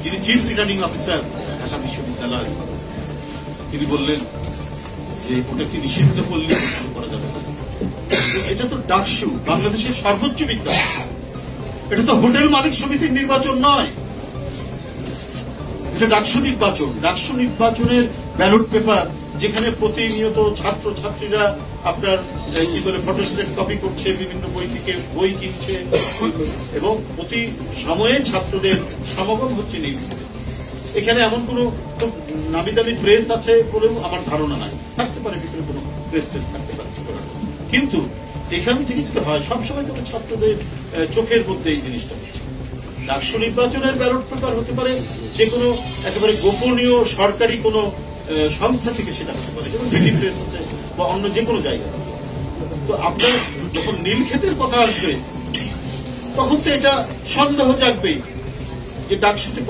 যিনি chief returning officer Dhaka বিশ্ববিদ্যালয়, তিনি বললেন যে ওটা একটি নিষিদ্ধ পল্লী করা যাবে না। এটা তো ডাকসু, বাংলাদেশের সর্বোচ্চ বিদ্যালয়। এটা তো হোটেল মালিক সমিতির নির্বাচন নয়, এটা ডাকসু নির্বাচন। ডাকসু নির্বাচনের ব্যালট পেপার, যেখানে প্রতিনিয়ত ছাত্র ছাত্রীরা আপনার কি বলে ফটোস্টেট কপি করছে, বিভিন্ন বই থেকে বই কিনছে, এবং প্রতি সময়ে ছাত্রদের সমাগম হচ্ছে নির্বিঘ্নে। এখানে এমন কোন নামি দামি প্রেস আছে বলেও আমার ধারণা নাই, থাকতে পারে ভিতরে কোন প্রেস টেস থাকতে পারে, কিন্তু এখান থেকে যদি হয় সবসময় তো ছাত্রদের চোখের মধ্যে এই জিনিসটা হচ্ছে। ডাকসু নির্বাচনের ব্যালট পেপার হতে পারে যে কোনো একেবারে গোপনীয় সরকারি কোন সংস্থা থেকে সেটা হতে পারে, যেমন ডিডি প্রেস আছে বা অন্য যে কোনো জায়গায়। তো আপনার যখন নীলক্ষেতের কথা আসবে তখন তো এটা সন্দেহ জাগবেই যে ডাকসুতে